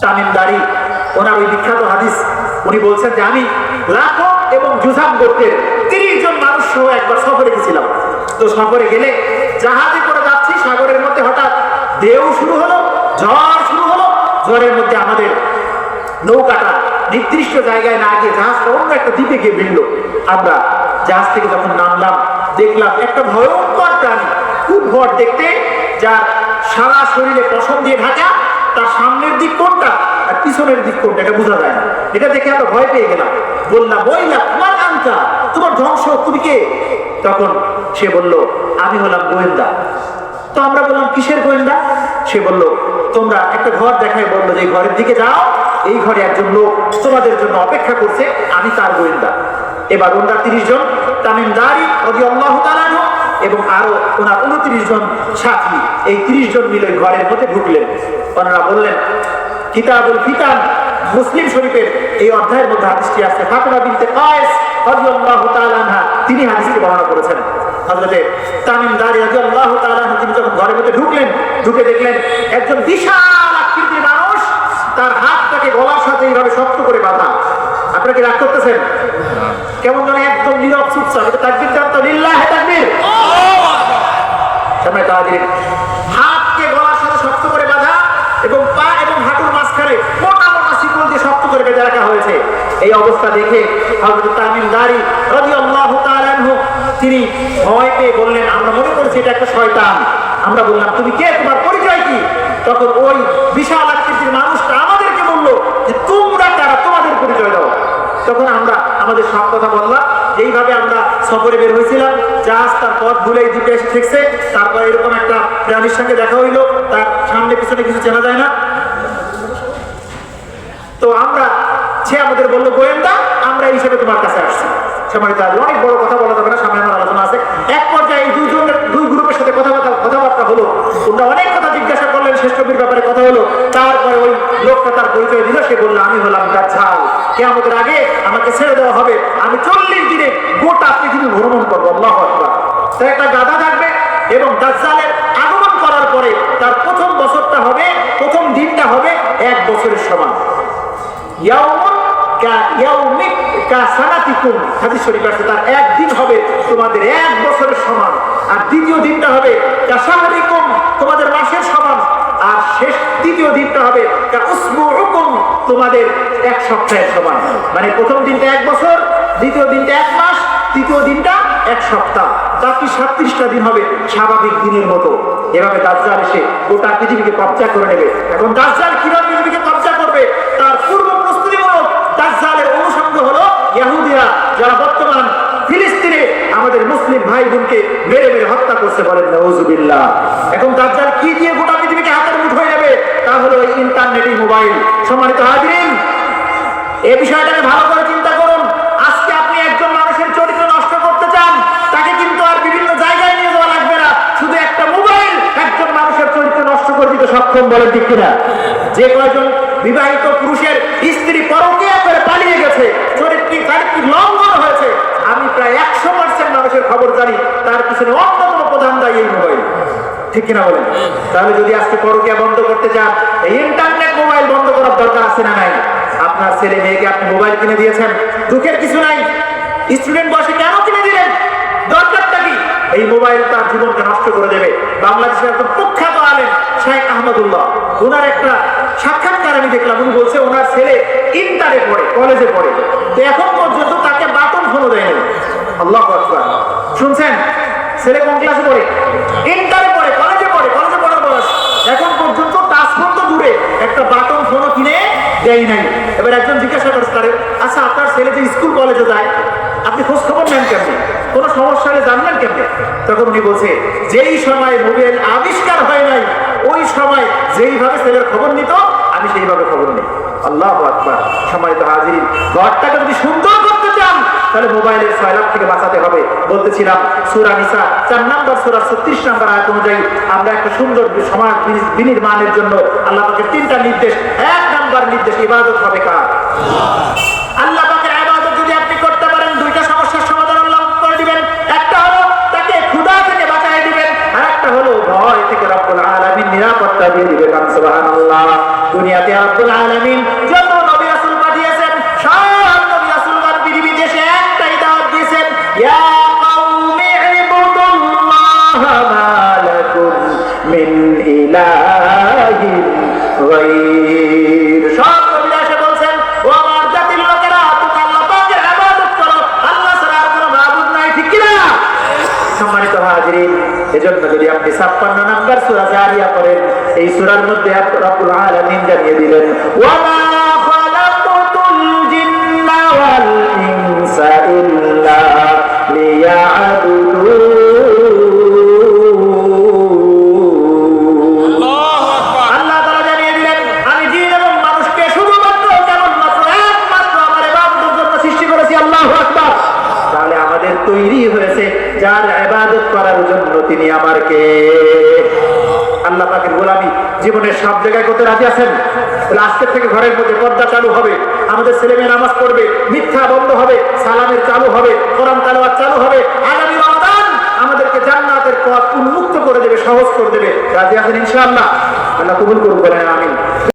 তামিমদারি, ওনার ওই বিখ্যাত হাদিস, উনি বলছেন যে আমি লাখো এবং জুজাম গোত্রের 30 জন মানুষ সহ একবার সফরে গেছিলাম। তো সফরে গেলে জাহাজে করে যাচ্ছি, সাগরের মধ্যে হঠাৎ ঢেউ শুরু হলো, ঝড় শুরু হলো। ঝড়ের মধ্যে আমাদের নৌকাটা নির্দিষ্ট জায়গায় না গিয়ে জাহাজটা অন্য একটা দ্বীপে গিয়ে ভিড়লো। আমরা জাহাজ থেকে যখন নামলাম দেখলাম একটা ভয়ঙ্কর প্রাণী, খুব ভর দেখতে, যার সারা শরীরে পশম দিয়ে ঢাকা, তার সামনের দিক কোনটা আর পিছনের দিক কোনটা এটা বোঝা যায় না। এটা দেখে আমরা ভয় পেয়ে গেলাম, বললাম বইলা তোমার নামটা, তোমার ধ্বংস, তুমি কে? তখন সে বলল আমি হলাম গোয়েন্দা। তো আমরা বললাম কিসের গোয়েন্দা? সে বলল তোমরা একটা ঘর দেখায় বললো যে এই ঘরের দিকে যাও, এই ঘরে একজন লোক তোমাদের জন্য অপেক্ষা করছে, আমি তার গোয়েন্দা। এবার ওনারা 30 জন তামিমদারি রাদিয়াল্লাহু তাআলা আনহু এবং আরো ওনার 29 জন সাথী, এই 30 জন মিলে ঘরের মধ্যে ঢুকলেন। ওনারা বললেন, কিতাবুল ফিতান মুসলিম শরীফের এই অধ্যায়ের মধ্যে হাদিসটি আছে, ফাতিমা বিনতে কায়েস রাদিয়াল্লাহু তাআলা আনহা তিনি হাদিসটি বর্ণনা করেছেন। হযরতে তামিমদারি রাদিয়াল্লাহু তাআলা আনহু তিনি যখন ঘরের মধ্যে ঢুকলেন, ঢুকে দেখলেন একজন বিশাল আকৃতির মানুষ, তার হাতটাকে গলার সাথে এইভাবে শক্ত করে বাঁধা। আপনারা কি রাগ করতেছেন? কেমন যেন একদম নীরব চুপচাপ। এটা তাকবীর দেন তো, লিল্লাহি তাকবীর। সামনে তাকবীর। হাতকে গলার সাথে শক্ত করে বাঁধা এবং পা এবং হাঁটুর মাঝখানে মোটা মোটা শিকল দিয়ে শক্ত করে বেঁধে রাখা হয়েছে। এই অবস্থা দেখে হযরত তামিমদারি রাদিয়াল্লাহু তাআলা আনহু তিনি ভয় পেয়ে বললেন, আমরা মনে করছি এটা একটা শয়তান। আমরা বললাম তুমি কে, তোমার পরিচয় কি? তখন ওই বিশাল আকৃতির মানুষটা আমাদেরকে বললো যে তোমরা কারা, তোমাদের পরিচয় দাও। তখন আমরা আমাদের সব কথা বললাম, এইভাবে আমরা সফরে বের হয়েছিলাম, জাহাজ তার পথ ভুলেই দ্বীপে এসে ঠেকছে। তারপর এরকম একটা প্রাণীর সঙ্গে দেখা হইলো, তার সামনে পিছনে কিছু চেনা যায় না। তো আমরা, সে আমাদের বললো গোয়েন্দা, আমরা এই হিসেবে তোমার কাছে আসছি। সম্মানিত আজ অনেক বড় কথা বলা যাবে না, সামনে আমার আলোচনা আছে। এক পর্যায়ে এই দুই গ্রুপের সাথে কথাবার্তা হলো, তোমরা অনেক কথা জিজ্ঞাসা করলেন, শেষ কবির ব্যাপারে কথা হলো। তারপরে ওই লোকটা তার পরিচয় দিল, সে বললো আমি হলাম দাজ্জাল, কিয়ামতের আগে আমাকে ছেড়ে দেওয়া হবে, আমি 40 দিনে গোটা পৃথিবী ভ্রমণ করবো। আল্লাহু আকবার। তাই একটা গাধা থাকবে এবং দাজ্জালের আগমন করার পরে তার প্রথম বছরটা হবে, প্রথম দিনটা হবে 1 বছরের সমান। হাদিস শরীফে আছে তার একদিন হবে তোমাদের 1 বছরের সমান, আর দ্বিতীয় দিনটা হবে কাশাহরিকুম, তোমাদের মাসের সমান, আর শেষ তৃতীয় দিনটা হবে কাউসবুউকুম, তোমাদের 1 সপ্তাহের সমান। মানে প্রথম দিনটা 1 বছর, দ্বিতীয় দিনটা 1 মাস, তৃতীয় দিনটা 1 সপ্তাহ, বাকি 37টা দিন হবে স্বাভাবিক দিনের মতো। এভাবে দাজ্জাল এসে গোটা পৃথিবীকে কবজা করে নেবে। এখন দাজ্জাল কিভাবে পৃথিবীকে কবজা করবে তার পূর্ব প্রস্তুতিমূলক দাজ্জালের অনুষঙ্গ হলো ইহুদিরা, যারা বর্তমান ফিলিস্তিনে আমাদের মুসলিম ভাই বোনকে মেরে মেরে হত্যা করছে, বলেন নাউজুবিল্লাহ। এখন দাজ্জাল কি দিয়ে গোটা পৃথিবীকে হাতের মুঠোয় নেবে? তা হলো এই ইন্টারনেট, মোবাইল। সম্মানিত হাজিরিন, এই বিষয়টাকে ভালো করে চিন্তা করুন। আজকে আপনি একজন মানুষের চরিত্র নষ্ট করতে চান, তাকে কিন্তু আর বিভিন্ন জায়গায় নিয়ে যাওয়া লাগবে না, শুধু একটা মোবাইল একজন মানুষের চরিত্র নষ্ট করে দিতে সক্ষম, বলেন ঠিক কিনা? যে কয়জন বিবাহিত পুরুষের স্ত্রী পরকীয়া করে পালিয়ে গেছে, চরিত্র লঙ্ঘন হয়েছে, আমি প্রায় 100% মানুষের খবর জানি, তার পিছনে অন্যতম প্রধান দায়ী এই মোবাইল। ঠিক কিনা বলেন? তাহলে যদি আজকে পরকীয়া বন্ধ করতে চান, এই ইন্টারনেট মোবাইল বন্ধ করার দরকার আছে না নাই? আপনার ছেলে মেয়েকে আপনি মোবাইল কিনে দিয়েছেন, দুঃখের কিছু নাই। স্টুডেন্ট বসে কেন কিনে দিলেন? দরকারটা কি? এই মোবাইল তার জীবনকে নষ্ট করে দেবে। বাংলাদেশের একজন প্রখ্যাত আলেম শেখ আহমদুল্লাহ, ওনার একটা সাক্ষাৎকার আমি দেখলাম, উনি বলছে ওনার ছেলে ইন্টারে পড়ে, কলেজে পড়ে, তো এখন পর্যন্ত তাকে বাটন ফোনও দেয়নি। আল্লাহু আকবার। শুনছেন? ছেলে কোন ক্লাসে পড়ে? ইন্টারে পড়ে, কলেজে পড়ে, কলেজে পড়ার বয়স, এখন পর্যন্ত টাচ ফোন তো দূরে, একটা বাটন ফোনও কিনে দেয় নাই। এবার একজন জিজ্ঞাসা করছে তারে, আচ্ছা আপনার ছেলে যে স্কুল কলেজে যায়, আপনি খোঁজ খবর নেন কেমনে? কোনো সমস্যা হলে জানলেন কেমনে? তখন উনি বলছে যেই সময় মোবাইল আবিষ্কার হয় নাই, ওই সময় যেইভাবে ছেলের খবর নিত আমি সেইভাবে খবর নিই। আল্লাহু আকবার। সম্মানিত হাজিরিন, ঘরটাকে যদি সুন্দর করতে চান তাহলে মোবাইলের সয়লাভ থেকে বাঁচাতে হবে। বলতেছিলাম সূরা নিসা 4 নম্বর সূরা 36 নম্বর আয়াত অনুযায়ী আমরা একটা সুন্দর সমাজ বিনির্মাণের জন্য আল্লাহ পাকের 3টা নির্দেশ। 1 নম্বর নির্দেশ, ইবাদত হবে কার? আল্লাহ পাকের ইবাদত যদি আপনি করতে পারেন, 2টা সমস্যার সমাধান আল্লাহ করে দিবেন। একটা হলো তাকে ক্ষুধা থেকে বাঁচিয়ে দিবেন, আর একটা হলো ভয় থেকে রব্বুল আলামিন নিরাপত্তা দিয়ে দিবেন। সুবহানাল্লাহ। দুনিয়াতে রব্বুল আলামিন যত নবী রাসূল পাঠিয়েছেন সব নবী রাসূলগণ পৃথিবীতে এসে একটাই দাওয়াত দিয়েছেন, ইয়া কওমি ইবুদুল্লাহ মা লাকুম মিন ইলাহিন গায়র। সব নবীরা এসে বলছেন, ও আমার জাতির লোকেরা, তোমরা আল্লাহ পাকের ইবাদত করো, আল্লাহ ছাড়া আর কোনো মাবুদ নাই, ঠিক কি না? সম্মানিত হাজিরিন, এজন্য যদি আপনি 56 নম্বর সূরা জারিয়া পড়েন, এই সূরার মধ্যে রব্বুল আলামিন জানিয়ে দিলেন, ওয়া মা খালাকতুল জিন্না ওয়াল ইনসা ইল্লা লিয়া'বুদুন। আল্লাহ তাআলা জানিয়ে দিলেন, আমি জিন এবং মানুষকে শুধুমাত্র কেবলমাত্র একমাত্র আমার ইবাদতের জন্য সৃষ্টি করেছি। আল্লাহু আকবার। তাহলে আমাদের তৈরি হয়েছে যার ইবাদত করার জন্য, তিনি আমার কে? আল্লাহ পাকের গোলামি জীবনের সব জায়গায় করতে রাজি আছেন? তাহলে আজকে থেকে ঘরের মধ্যে পর্দা চালু হবে, আমাদের ছেলেমেয়ে নামাজ পড়বে, মিথ্যা বন্ধ হবে, সালামের চালু হবে, কোরআন তেলাওয়াত চালু হবে। আগামী রমাদান আমাদেরকে জান্নাতের পথ উন্মুক্ত করে দেবে, সহজ করে দেবে। রাজি আছেন ইনশাআল্লাহ? আল্লাহ কবুল করুন, বলেন আমিন।